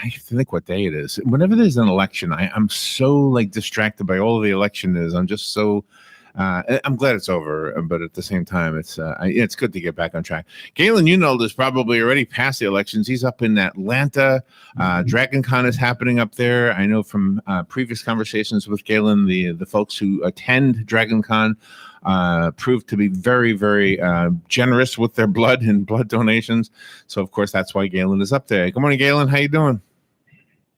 I think what day it is. Whenever there's an election, I'm so like distracted by all the election is. I'm just so. I'm glad it's over, but at the same time, it's good to get back on track. Galen Unold is probably already past the elections. He's up in Atlanta. DragonCon is happening up there. I know from previous conversations with Galen, the folks who attend DragonCon proved to be very, very generous with their blood and blood donations. So, of course, that's why Galen is up there. Good morning, Galen. How you doing?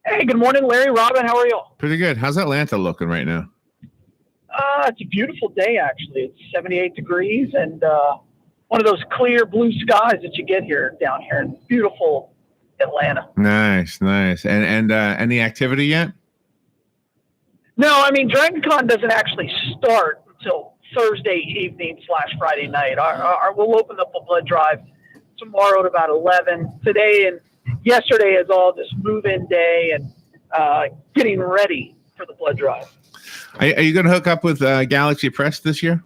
Hey, good morning, Larry, Robin. How are you? Pretty good. How's Atlanta looking right now? It's a beautiful day, actually. It's 78 degrees and one of those clear blue skies that you get down here in beautiful Atlanta. Nice. And any activity yet? No, I mean, DragonCon doesn't actually start until Thursday evening / Friday night. We'll open up a blood drive tomorrow at about 11. Today and yesterday is all this move-in day and getting ready for the blood drive. Are you going to hook up with Galaxy Press this year?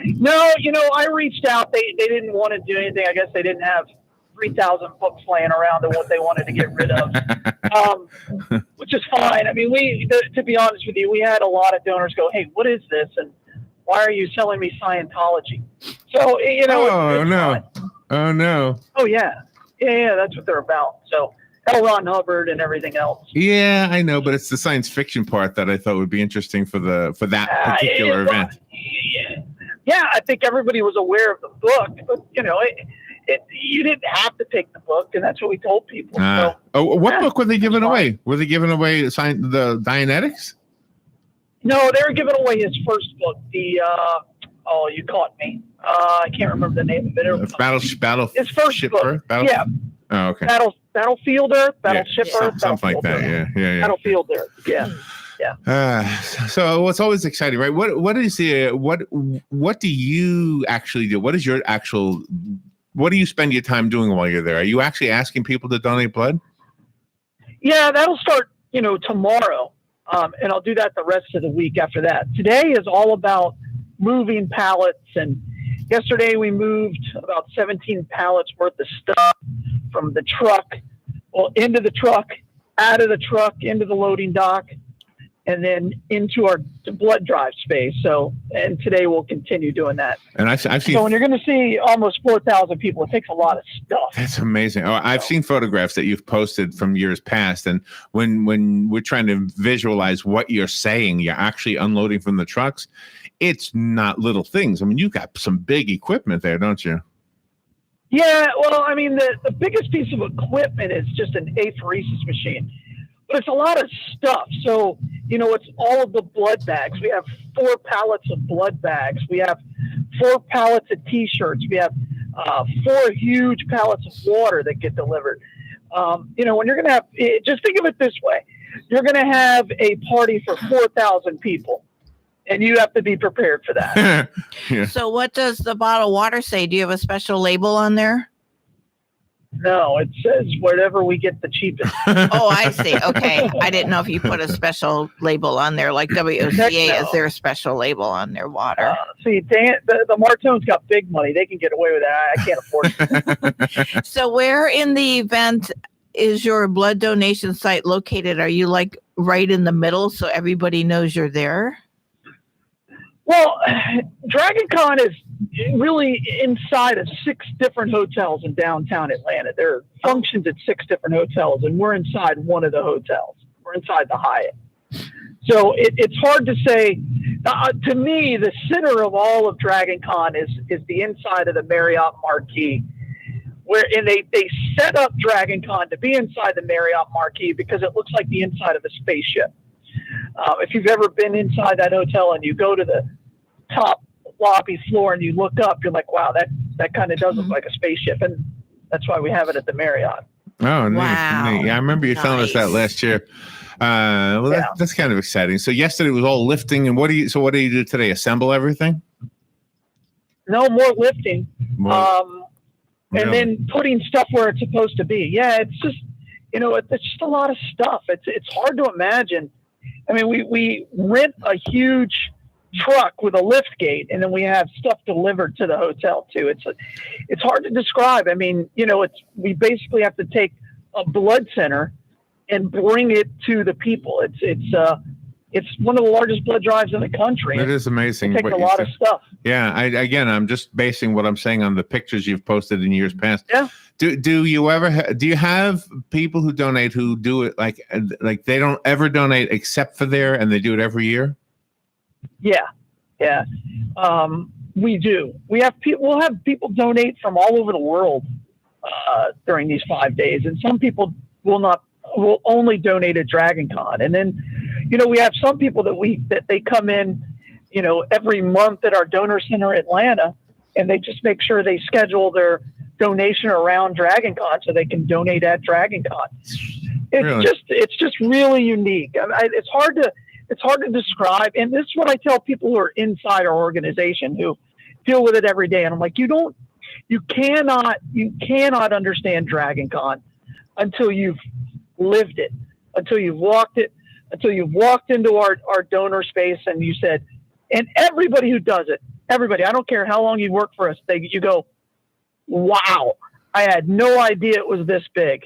No, I reached out. They didn't want to do anything. I guess they didn't have 3,000 books laying around and what they wanted to get rid of, which is fine. I mean, to be honest with you, we had a lot of donors go, "Hey, what is this? And why are you selling me Scientology?" So, it's no. fine. Oh, no. Oh, yeah. Yeah, that's what they're about. So, L. Ron Hubbard and everything else. Yeah, I know, but it's the science fiction part that I thought would be interesting for that particular event. Yeah, I think everybody was aware of the book, but you didn't have to take the book, and that's what we told people. What book were they giving away? Were they giving away the Dianetics? No, they were giving away his first book. You caught me. I can't remember the name of it. Battle. His first book. Yeah. Oh, okay. Battlefield Earth, Battleship Earth, something like that. Yeah. Battlefield Earth. Yeah. So it's always exciting, right? What do you actually do? What do you spend your time doing while you're there? Are you actually asking people to donate blood? Yeah, that'll start, tomorrow. And I'll do that the rest of the week after that. Today is all about moving pallets, and yesterday we moved about 17 pallets worth of stuff from the truck, into the truck, out of the truck, into the loading dock, and then into our blood drive space. So, and today we'll continue doing that. And I've seen. So when you're going to see almost 4,000 people, it takes a lot of stuff. That's amazing. I've seen photographs that you've posted from years past, and when we're trying to visualize what you're saying, you're actually unloading from the trucks. It's not little things. I mean, you've got some big equipment there, don't you? Yeah, well, I mean, the biggest piece of equipment is just an apheresis machine, but it's a lot of stuff. So, it's all of the blood bags. We have 4 pallets of blood bags. We have 4 pallets of T-shirts. We have 4 huge pallets of water that get delivered. When you're going to have, just think of it this way, you're going to have a party for 4,000 people. And you have to be prepared for that. Yeah. So what does the bottled water say? Do you have a special label on there? No, it says wherever we get the cheapest. Oh, I see. Okay. I didn't know if you put a special label on there like WOCA. Is there a special label on their water? See, the Martone's got big money. They can get away with that. I can't afford it. So where in the event is your blood donation site located? Are you like right in the middle so everybody knows you're there? Well, DragonCon is really inside of 6 different hotels in downtown Atlanta. There are functions at 6 different hotels, and we're inside one of the hotels. We're inside the Hyatt. So it's hard to say. To me, the center of all of DragonCon is the inside of the Marriott Marquis, and they set up DragonCon to be inside the Marriott Marquis because it looks like the inside of a spaceship. If you've ever been inside that hotel and you go to the top lobby floor and you look up, you're like, wow, that kind of does look like a spaceship. And that's why we have it at the Marriott. Oh, neat, wow. Neat. Yeah, I remember you telling us that last year. That's kind of exciting. So yesterday was all lifting. And what do you do today? Assemble everything? No, more lifting. And then putting stuff where it's supposed to be. Yeah, it's just, it's just a lot of stuff. It's hard to imagine. I mean, we rent a huge truck with a lift gate, and then we have stuff delivered to the hotel too. It's hard to describe. I mean, we basically have to take a blood center, and bring it to the people. It's one of the largest blood drives in the country. It is amazing. It takes a lot of stuff. Yeah, I'm just basing what I'm saying on the pictures you've posted in years past. Yeah. Do you ever do you have people who donate who do it like they don't ever donate except for there and they do it every year? Yeah. We do. We'll have people donate from all over the world during these 5 days, and some people will only donate at DragonCon. And then, we have some people that they come in, every month at our donor center Atlanta, and they just make sure they schedule their donation around DragonCon so they can donate at DragonCon. It's just really unique. It's hard to describe. And this is what I tell people who are inside our organization who deal with it every day. And I'm like, you cannot understand DragonCon until you've lived it, until you've walked it, until you've walked into our donor space and you said, and everybody who does it, everybody, I don't care how long you work for us, you go, wow, I had no idea it was this big.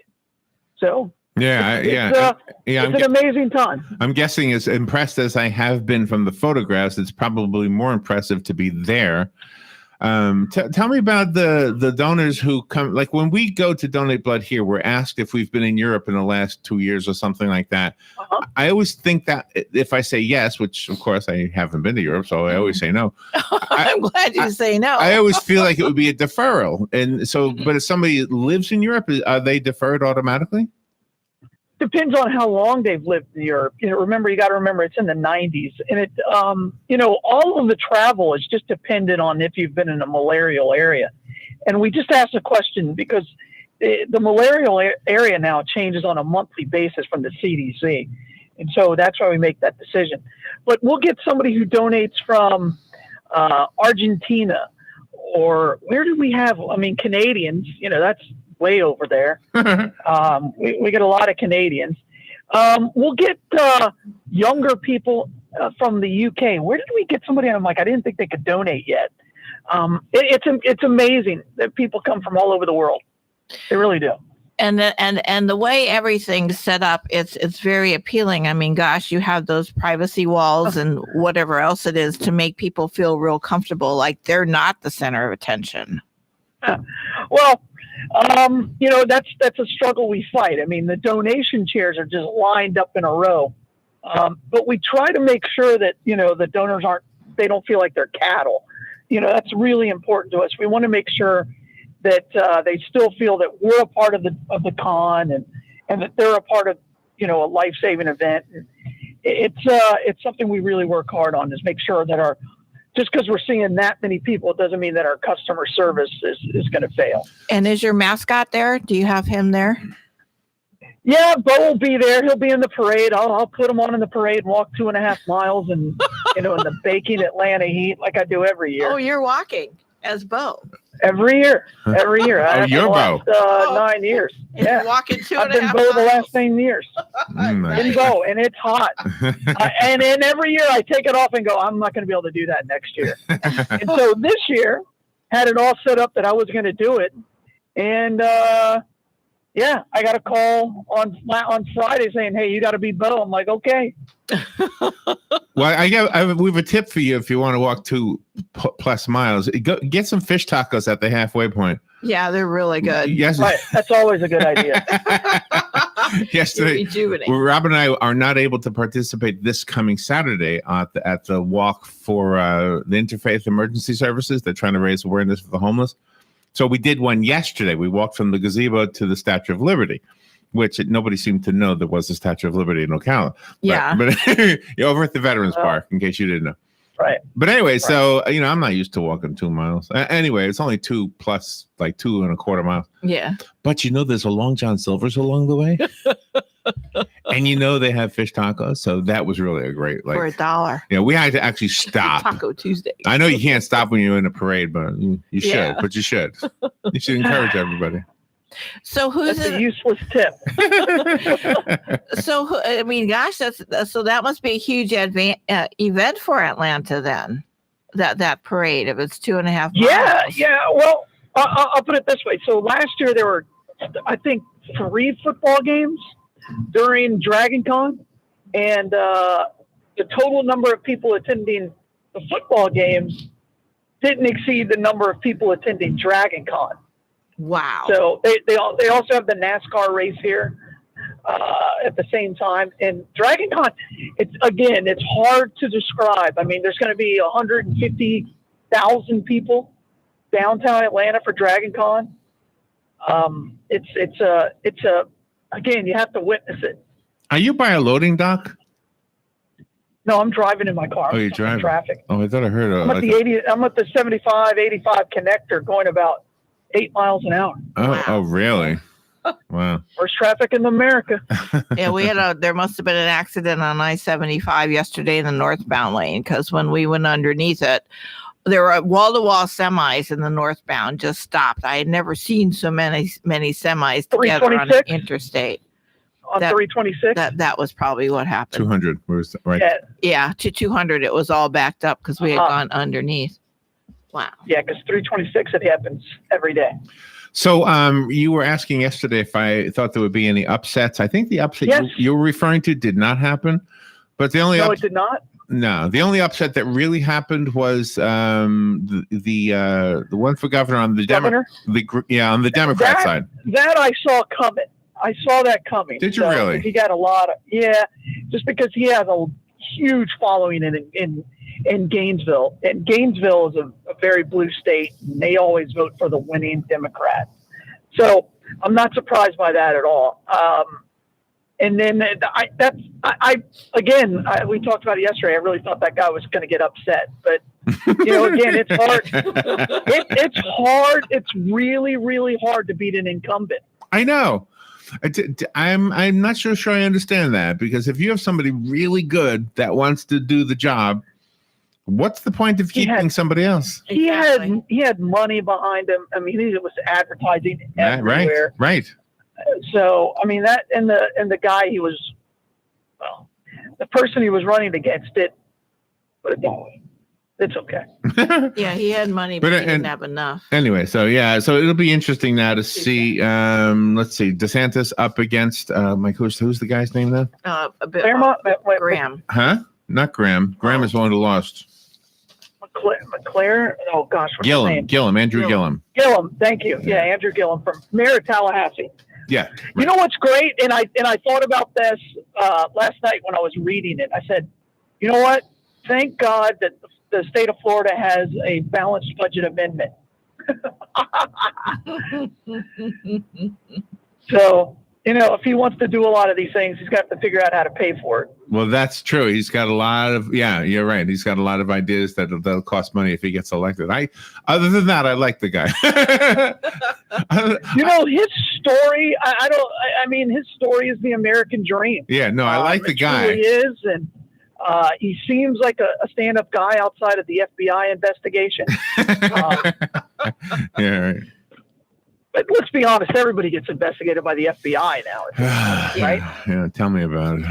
So it's an amazing time. I'm guessing as impressed as I have been from the photographs, it's probably more impressive to be there. Tell me about the donors who come. Like when we go to donate blood here, we're asked if we've been in Europe in the last 2 years or something like that. Uh-huh. I always think that if I say yes, which of course I haven't been to Europe, so I always say no. I'm glad you say no. I always feel like it would be a deferral. And so, but if somebody lives in Europe, are they deferred automatically? Depends on how long they've lived in Europe. You got to remember it's in the 90s, and it, all of the travel is just dependent on if you've been in a malarial area. And we just asked a question because the malarial area now changes on a monthly basis from the CDC. And so that's why we make that decision. But we'll get somebody who donates from Argentina, or where do we have? I mean, Canadians, that's way over there. We get a lot of Canadians. We'll get younger people from the UK. Where did we get somebody? I'm like, I didn't think they could donate yet. It's amazing that people come from all over the world. They really do. And the way everything's set up, it's very appealing. I mean, gosh, you have those privacy walls and whatever else it is to make people feel real comfortable, like they're not the center of attention. Well, that's a struggle we fight. I mean, the donation chairs are just lined up in a row. But we try to make sure that, the donors they don't feel like they're cattle. That's really important to us. We want to make sure that they still feel that we're a part of the con and that they're a part of, a life-saving event. And it's something we really work hard on, is make sure that just because we're seeing that many people, it doesn't mean that our customer service is going to fail. And is your mascot there? Do you have him there? Yeah, Bo will be there. He'll be in the parade. I'll put him on in the parade and walk 2.5 miles and, in the baking Atlanta heat like I do every year. Oh, you're walking as Bo. Every year. You're Bo. 9 years. Yeah. Walking 2.5 I've been Bo the last 9 years. Nice. In Bo, and it's hot. And then every year I take it off and go, I'm not going to be able to do that next year. And so this year, had it all set up that I was going to do it. And, I got a call on Friday saying, "Hey, you got to be Bo." I'm like, okay. Well, we have a tip for you if you want to walk 2+ miles. Get some fish tacos at the halfway point. Yeah, they're really good. Yes, right. That's always a good idea. Yesterday, Rob and I are not able to participate this coming Saturday at the walk for the Interfaith Emergency Services. They're trying to raise awareness for the homeless. So we did one yesterday. We walked from the gazebo to the Statue of Liberty, which nobody seemed to know there was a Statue of Liberty in Ocala. Yeah. But you're over at the Veterans Park, in case you didn't know. Right. But anyway, so, I'm not used to walking 2 miles. Anyway, it's only 2 plus like 2.25 miles. Yeah. But there's a Long John Silver's along the way. And they have fish tacos. So that was really a great, for $1. Yeah, we had to actually stop. Taco Tuesday. I know you can't stop when you're in a parade, but you should. Yeah. But you should. You should encourage everybody. So That's a useless tip. So gosh, that must be a huge event for Atlanta then. That parade, if it's 2.5 miles. Yeah. Well, I'll put it this way. So last year there were, I think, 3 football games. during DragonCon, and the total number of people attending the football games didn't exceed the number of people attending DragonCon. Wow. So they also have the NASCAR race here at the same time. And DragonCon, it's hard to describe. I mean, there's going to be 150,000 people downtown Atlanta for DragonCon. Again, you have to witness it. Are you by a loading dock? No, I'm driving in my car. Oh, you're I'm in driving. traffic. Oh, I thought I heard. I'm at the 75, 85 connector going about 8 miles an hour. Oh, Wow. oh, really? Wow. Worst traffic in America. Yeah, there must have been an accident on I-75 yesterday in the northbound lane, because when we went underneath it, there were wall-to-wall semis in the northbound just stopped. I had never seen so many semis together on an 326? interstate. On 326. That was probably what happened. 200. Where's that? Right. Yeah, to 200, it was all backed up because we had gone underneath. Wow. Yeah, because 326, it happens every day. So you were asking yesterday if I thought there would be any upsets. I think the upset Yes. you were referring to did not happen. But the only No, it did not. No, the only upset that really happened was the one for governor on the Governor? on the Democrat side. That I saw coming. I saw that coming. Did you really? He got a lot of just because he has a huge following in Gainesville, and Gainesville is a very blue state, and they always vote for the winning Democrat. So I'm not surprised by that at all. And then we talked about it yesterday. I really thought that guy was going to get upset, but again, it's hard. It's hard. It's really, really hard to beat an incumbent. I know. I'm not sure I understand that, because if you have somebody really good that wants to do the job, what's the point of keeping somebody else? He had money behind him. I mean, he was advertising everywhere. Right. So I mean that, and the guy he was, the person he was running against but it's okay. Yeah, he had money, but he didn't have enough. Anyway, so it'll be interesting now to see. Let's see, DeSantis up against who's the guy's name then? Claremont, Graham. Huh? Not Graham. Graham is the one who lost. McClare. Oh gosh, what's his name? Andrew Gillum. Gillum, thank you. Yeah, Andrew Gillum from Mayor of Tallahassee. Yeah. Right. You know what's great? And I thought about this last night when I was reading it. I said, you know what? Thank God that the state of Florida has a balanced budget amendment. So, if he wants to do a lot of these things, he's got to figure out how to pay for it. Well, that's true. He's got a lot of, you're right. He's got a lot of ideas that'll cost money if he gets elected. Other than that, I like the guy. His story, his story is the American dream. Yeah, no, I like the guy. He is, and he seems like a stand-up guy outside of the FBI investigation. Yeah, right. But let's be honest, everybody gets investigated by the FBI now, right? Yeah, tell me about it.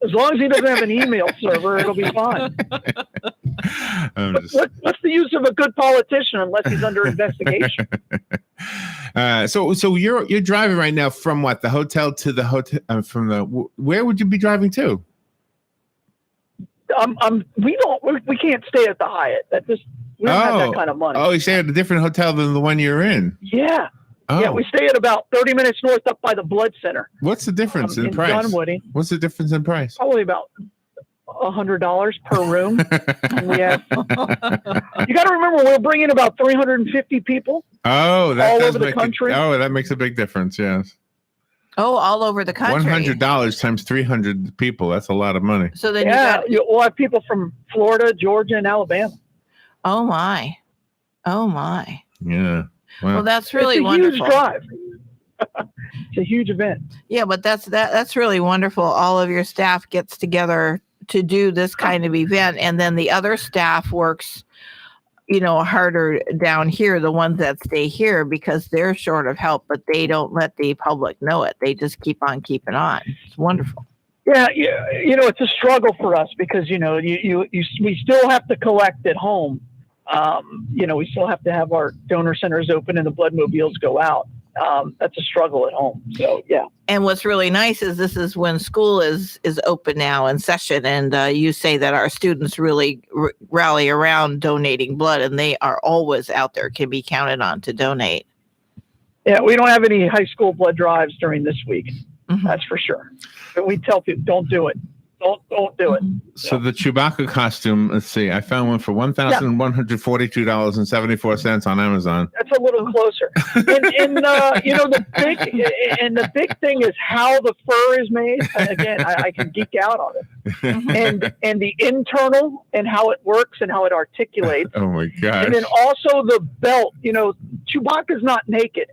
As long as he doesn't have an email server, it'll be fine. What's the use of a good politician unless he's under investigation? So you're driving right now from what, the hotel to the hotel? Where would you be driving to? We can't stay at the Hyatt. We don't have that kind of money. Oh, you stay at a different hotel than the one you're in. Yeah. Oh. Yeah, we stay at about 30 minutes north up by the Blood Center. What's the difference in price? Dunwoody. What's the difference in price? Probably about $100 per room. You got to remember, we're bringing about 350 people. Oh, that all does over the make country. That makes a big difference. Yes. Oh, all over the country. $100 times 300 people. That's a lot of money. So then we'll have people from Florida, Georgia, and Alabama. Oh my. Yeah. Wow. Well, that's really it's a wonderful. Huge drive. It's a huge event. Yeah, but that's really wonderful. All of your staff gets together to do this kind of event, and then the other staff works, harder down here, the ones that stay here, because they're short of help, but they don't let the public know it. They just keep on keeping on. It's wonderful. Yeah, it's a struggle for us because we still have to collect at home. We still have to have our donor centers open and the blood mobiles go out. that's a struggle at home. So yeah. And what's really nice is this is when school is open now in session, and you say that our students really rally around donating blood, and they are always out there, can be counted on to donate. Yeah, we don't have any high school blood drives during this week. Mm-hmm. That's for sure. But we tell people, don't do it. Don't do it. So the Chewbacca costume, let's see, I found one for $1,142.74 on Amazon. That's a little closer. And the big thing is how the fur is made. And again, I can geek out on it. And the internal and how it works and how it articulates. Oh my gosh. And then also the belt. Chewbacca's not naked.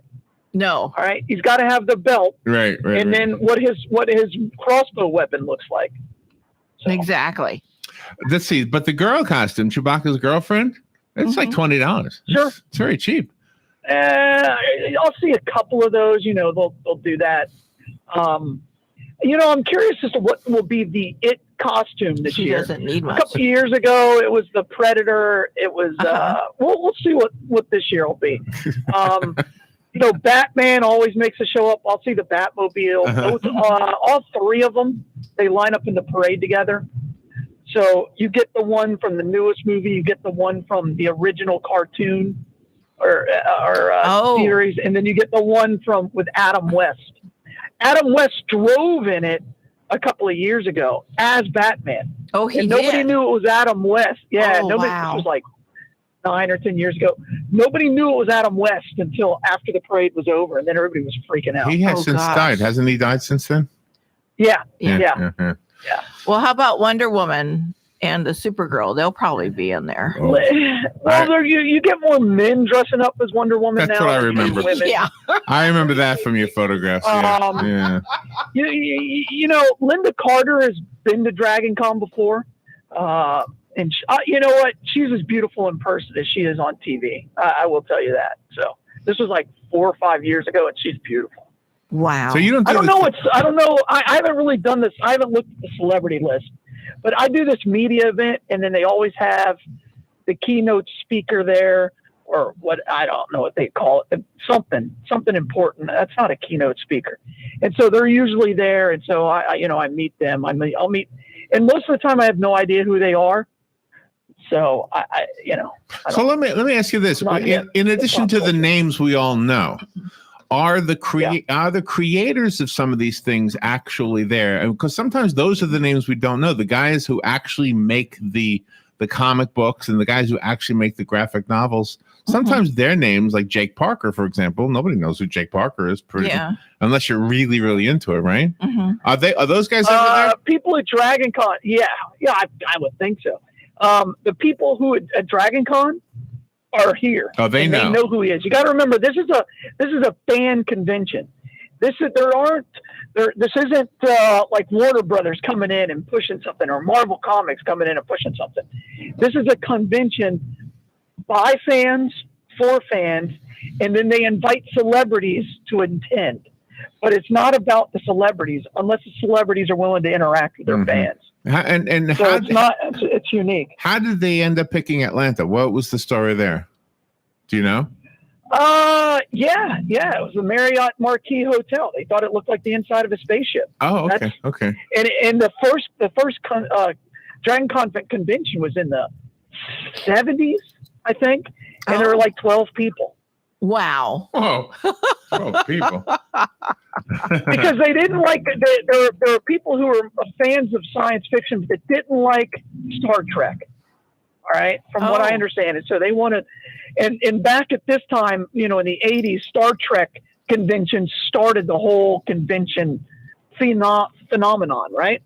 No. All right. He's got to have the belt. Right. And then what his crossbow weapon looks like. So. Exactly. Let's see. But the girl costume, Chewbacca's girlfriend, it's like $20. Sure. It's very cheap. I'll see a couple of those. They'll do that. I'm curious as to what will be the It costume this year. She doesn't need much. A couple of years ago, it was the Predator. It was. We'll see what this year will be. Batman always makes a show up. I'll see the Batmobile. All three of them, they line up in the parade together. So you get the one from the newest movie, you get the one from the original cartoon or series, and then you get the one with Adam West. Adam West drove in it a couple of years ago as Batman. Oh, he and nobody knew it was Adam West. Yeah, nobody. Wow. This was like 9 or 10 years ago. Nobody knew it was Adam West until after the parade was over, and then everybody was freaking out. He has since died. Hasn't he died since then? Yeah. Well, how about Wonder Woman and the Supergirl? They'll probably be in there. Oh. Well, you get more men dressing up as Wonder Woman That's now. what I remember. Yeah. I remember that from your photographs. Yeah. Linda Carter has been to DragonCon before. And you know what? She's as beautiful in person as she is on TV. I will tell you that. So this was like 4 or 5 years ago, and she's beautiful. Wow. So you don't. I don't know. I haven't really done this. I haven't looked at the celebrity list, but I do this media event, and then they always have the keynote speaker there, or what I don't know what they call it. Something important. That's not a keynote speaker, and so they're usually there. And so I meet them. I'll meet, and most of the time I have no idea who they are. So So let me ask you this: in addition to the names we all know, are the creators of some of these things actually there? Because sometimes those are the names we don't know. The guys who actually make the comic books and the guys who actually make the graphic novels. Sometimes their names, like Jake Parker, for example, nobody knows who Jake Parker is. Unless you're really, really into it, right? Are those guys over there? People at DragonCon, I would think so. The people who at DragonCon are here. Oh, they know. They know who he is. You got to remember, this is a fan convention. This isn't like Warner Brothers coming in and pushing something, or Marvel Comics coming in and pushing something. This is a convention by fans, for fans, and then they invite celebrities to attend. But it's not about the celebrities unless the celebrities are willing to interact with their fans. So it's unique. How did they end up picking Atlanta? What was the story there? Do you know? Yeah. It was the Marriott Marquis Hotel. They thought it looked like the inside of a spaceship. Oh, okay. And the first DragonCon convention was in the 70s, I think, and there were like 12 people. Wow. Oh, 12 people. Because they didn't like there were people who were fans of science fiction that didn't like Star Trek. All right, from what I understand, and so they wanted, and back at this time, in the 80s, Star Trek conventions started the whole convention phenomenon, right?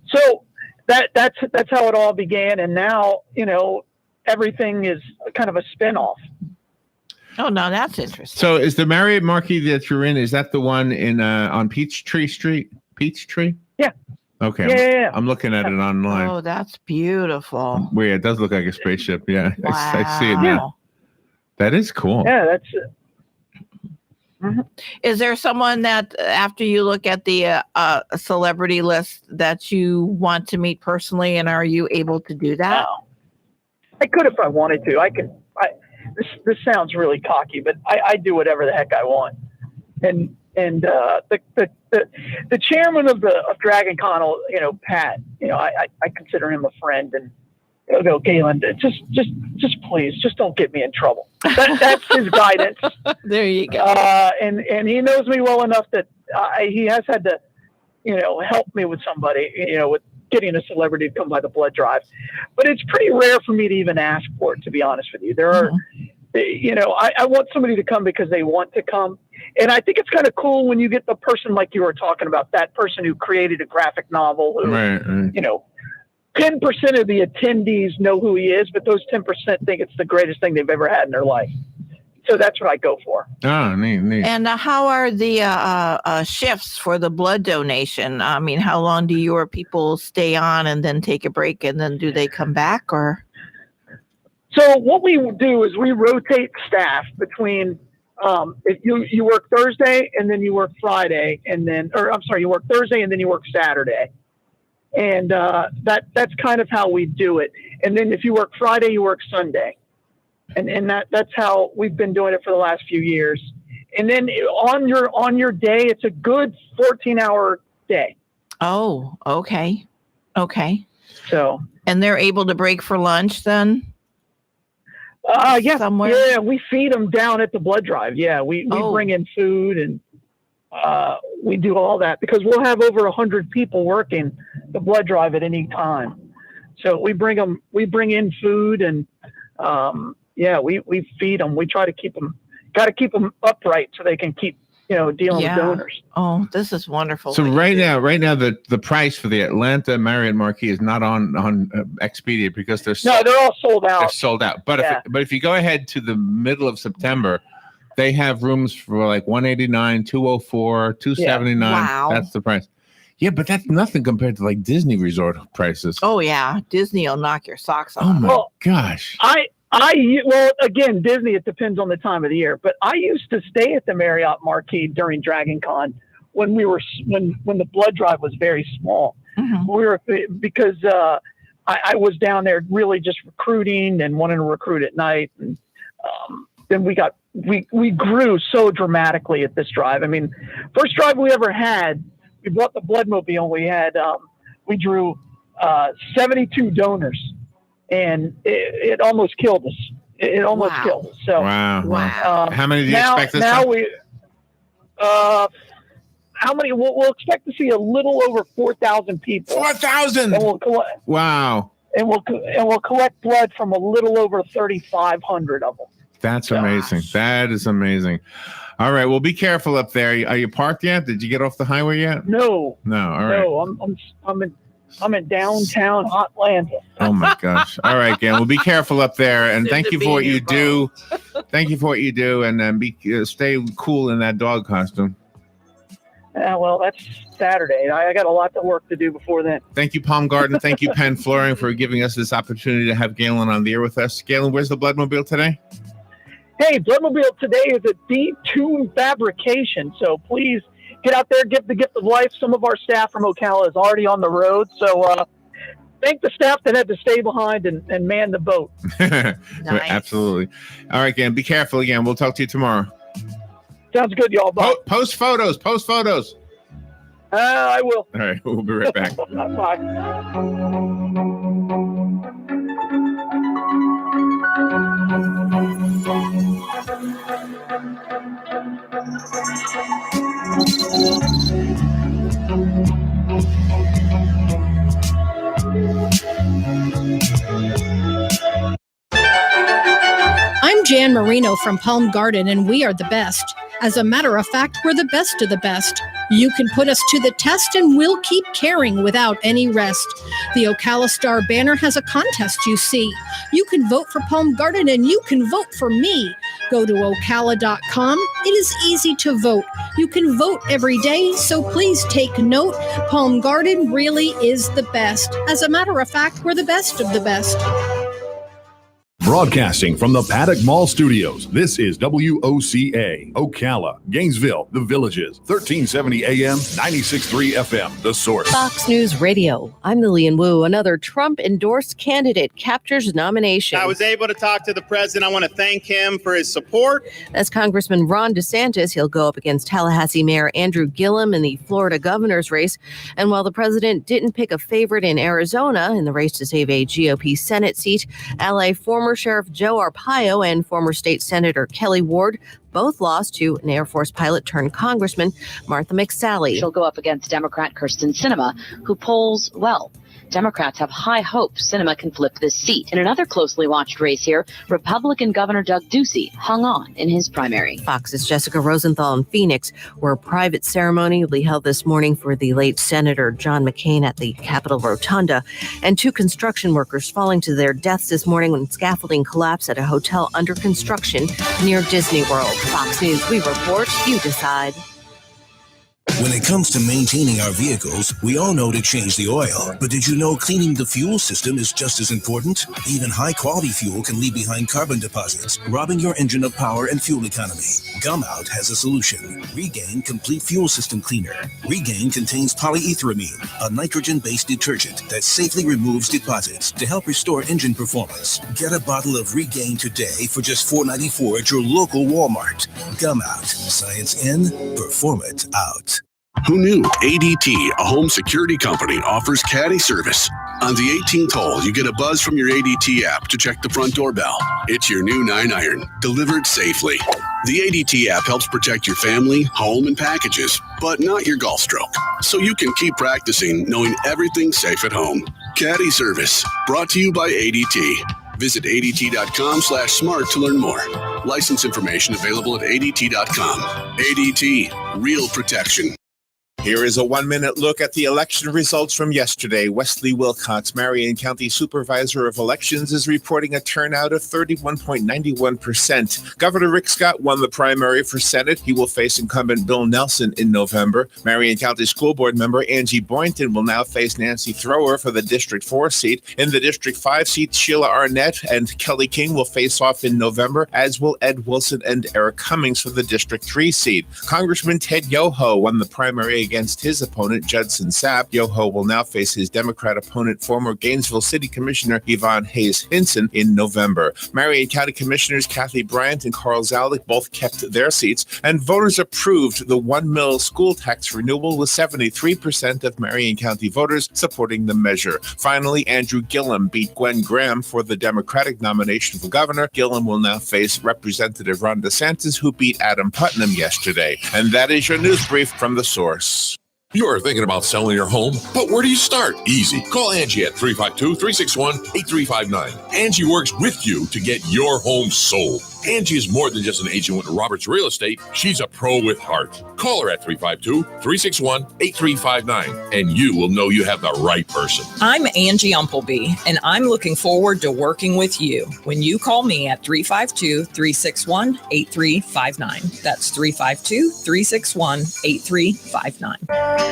So that's how it all began, and now everything is kind of a spinoff. Oh no, that's interesting. So is the Marriott Marquis that you're in? Is that the one in on Peachtree Street? Peachtree? Yeah. Okay. Yeah. I'm looking at it online. Oh, that's beautiful. Well, yeah, it does look like a spaceship. Yeah, Wow. I see it now. That is cool. Yeah, that's it. Is there someone that after you look at the celebrity list that you want to meet personally, and are you able to do that? No. I could if I wanted to. This sounds really cocky, but I do whatever the heck I want. the chairman of DragonCon, Pat, I consider him a friend, and he'll go, Galen, just please, just don't get me in trouble. That's his guidance. There you go. And he knows me well enough that he has had to, help me with somebody, with getting a celebrity to come by the blood drive. But it's pretty rare for me to even ask for it, to be honest with you. There are, I want somebody to come because they want to come. And I think it's kind of cool when you get the person like you were talking about, that person who created a graphic novel, who, 10% of the attendees know who he is, but those 10% think it's the greatest thing they've ever had in their life. So that's what I go for. Oh, neat. And how are the shifts for the blood donation? I mean, how long do your people stay on and then take a break, and then do they come back, or? So what we do is we rotate staff between, if you work Thursday and then you work Friday, you work Thursday and then you work Saturday. And that's kind of how we do it. And then if you work Friday, you work Sunday. And that's how we've been doing it for the last few years. And then on your day, it's a good 14-hour day. Oh, okay. So. And they're able to break for lunch then? Yeah. Somewhere? Yeah, we feed them down at the blood drive. Yeah, we bring in food, and we do all that because we'll have over 100 people working the blood drive at any time. So we bring in food, and we feed them. We try to keep them upright so they can keep, dealing with donors. Oh, this is wonderful. So right now, the price for the Atlanta Marriott Marquis is not on Expedia because they're all sold out. They're sold out. But if you go ahead to the middle of September, they have rooms for like $189, $204, $279. Wow. That's the price. Yeah, but that's nothing compared to like Disney resort prices. Oh yeah, Disney will knock your socks off. Oh my gosh. Well, again, Disney, it depends on the time of the year, but I used to stay at the Marriott Marquis during DragonCon when the blood drive was very small. Mm-hmm. Because I was down there really just recruiting and wanting to recruit at night. And then we grew so dramatically at this drive. I mean, first drive we ever had, we brought the Bloodmobile. We drew 72 donors. And it almost killed us. It almost killed us. So wow. How many do you expect this time? How many? We'll expect to see a little over 4,000 people. 4,000. Wow. And we'll collect blood from a little over 3,500 of them. That's amazing. That is amazing. All right. Well, be careful up there. Are you parked yet? Did you get off the highway yet? No. All right. No, I'm in downtown Atlanta. Oh my gosh. All right, Galen. Well, be careful up there, and thank you for what you do. Thank you for what you do, and then stay cool in that dog costume. Well, that's Saturday. I got a lot of work to do before then. Thank you, Palm Garden. Thank you, Penn Flooring, for giving us this opportunity to have Galen on the air with us. Galen, where's the Bloodmobile today? Hey, Bloodmobile today is at D2 Fabrication, so please get out there, give the gift of life. Some of our staff from Ocala is already on the road. So thank the staff that had to stay behind and man the boat. Nice. Absolutely. All right, again, be careful again. We'll talk to you tomorrow. Sounds good, y'all. Bye. Post photos. I will. All right, we'll be right back. Bye. I'm Jan Marino from Palm Garden, and we are the best. As a matter of fact, we're the best of the best. You can put us to the test, and we'll keep caring without any rest. The Ocala Star banner has a contest, you see. You can vote for Palm Garden, and you can vote for me. Go to Ocala.com. It is easy to vote. You can vote every day, so please take note. Palm Garden really is the best. As a matter of fact, we're the best of the best. Broadcasting from the Paddock Mall Studios, this is WOCA, Ocala, Gainesville, The Villages, 1370 AM, 96.3 FM, The Source. Fox News Radio. I'm Lillian Wu. Another Trump-endorsed candidate captures nomination. I was able to talk to the president. I want to thank him for his support. That's Congressman Ron DeSantis. He'll go up against Tallahassee Mayor Andrew Gillum in the Florida governor's race. And while the president didn't pick a favorite in Arizona in the race to save a GOP Senate seat, LA former Sheriff Joe Arpaio and former state Senator Kelly Ward both lost to an Air Force pilot turned Congressman Martha McSally. She'll go up against Democrat Kyrsten Sinema, who polls well. Democrats have high hopes Sinema can flip this seat. In another closely watched race here, Republican Governor Doug Ducey hung on in his primary. Fox's Jessica Rosenthal in Phoenix, where a private ceremony will be held this morning for the late Senator John McCain at the Capitol Rotunda, and 2 construction workers falling to their deaths this morning when scaffolding collapsed at a hotel under construction near Disney World. Fox News, we report, you decide. When it comes to maintaining our vehicles, we all know to change the oil. But did you know cleaning the fuel system is just as important? Even high-quality fuel can leave behind carbon deposits, robbing your engine of power and fuel economy. Gum Out has a solution. Regain Complete Fuel System Cleaner. Regain contains polyetheramine, a nitrogen-based detergent that safely removes deposits to help restore engine performance. Get a bottle of Regain today for just $4.94 at your local Walmart. Gum Out. Science in, performance out. Who knew ADT, a home security company, offers caddy service? On the 18th hole, you get a buzz from your ADT app to check the front doorbell. It's your new 9-iron, delivered safely. The ADT app helps protect your family, home, and packages, but not your golf stroke. So you can keep practicing knowing everything's safe at home. Caddy service, brought to you by ADT. Visit ADT.com/smart to learn more. License information available at ADT.com. ADT, real protection. Here is a 1-minute look at the election results from yesterday. Wesley Wilcox, Marion County Supervisor of Elections, is reporting a turnout of 31.91%. Governor Rick Scott won the primary for Senate. He will face incumbent Bill Nelson in November. Marion County School Board member Angie Boynton will now face Nancy Thrower for the District 4 seat. In the District 5 seat, Sheila Arnett and Kelly King will face off in November, as will Ed Wilson and Eric Cummings for the District 3 seat. Congressman Ted Yoho won the primary against his opponent, Judson Sapp. Yoho will now face his Democrat opponent, former Gainesville City Commissioner Yvonne Hayes Hinson, in November. Marion County Commissioners Kathy Bryant and Carl Zaldick both kept their seats, and voters approved the $1 school tax renewal, with 73% of Marion County voters supporting the measure. Finally, Andrew Gillum beat Gwen Graham for the Democratic nomination for governor. Gillum will now face Representative Ron DeSantis, who beat Adam Putnam yesterday. And that is your news brief from The Source. You're thinking about selling your home, but where do you start? Easy. Call Angie at 352-361-8359. Angie works with you to get your home sold. Angie is more than just an agent with Roberts Real Estate. She's a pro with heart. Call her at 352-361-8359, and you will know you have the right person. I'm Angie Umpleby, and I'm looking forward to working with you when you call me at 352-361-8359. That's 352-361-8359.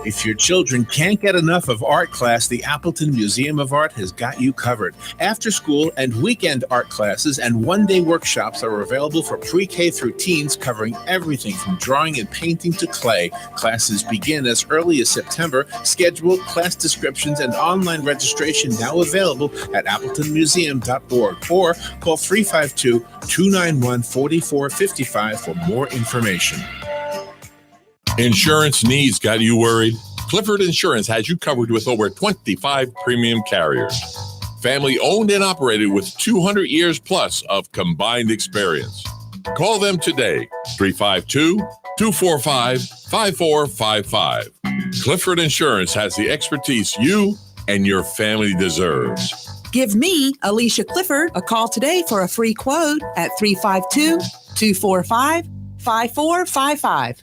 If your children can't get enough of art class, the Appleton Museum of Art has got you covered. After school and weekend art classes and one-day workshops are available for pre-K through teens, covering everything from drawing and painting to clay. Classes begin as early as September. Schedule, class descriptions, and online registration now available at appletonmuseum.org, or call 352-291-4455 for more information. Insurance needs got you worried? Clifford Insurance has you covered with over 25 premium carriers. Family owned and operated with 200 years plus of combined experience. Call them today, 352-245-5455. Clifford Insurance has the expertise you and your family deserves. Give me, Alicia Clifford, a call today for a free quote at 352-245-5455.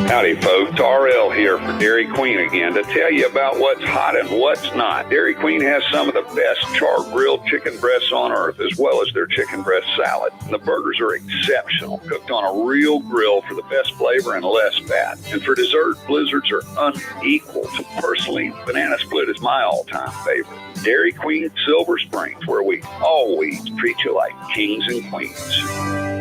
Howdy, Howdy, folks. RL here for Dairy Queen again to tell you about what's hot and what's not. Dairy Queen has some of the best char-grilled chicken breasts on earth, as well as their chicken breast salad. The burgers are exceptional, cooked on a real grill for the best flavor and less fat. And for dessert, blizzards are unequaled. Personally, banana split is my all-time favorite. Dairy Queen Silver Springs, where we always treat you like kings and queens.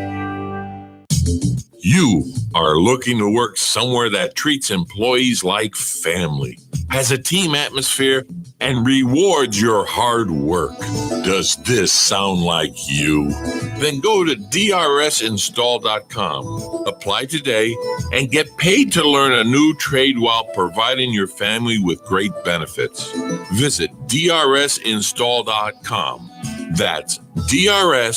You are looking to work somewhere that treats employees like family, has a team atmosphere, and rewards your hard work. Does this sound like you? Then go to drsinstall.com, apply today, and get paid to learn a new trade while providing your family with great benefits. Visit drsinstall.com. That's drsinstall.com.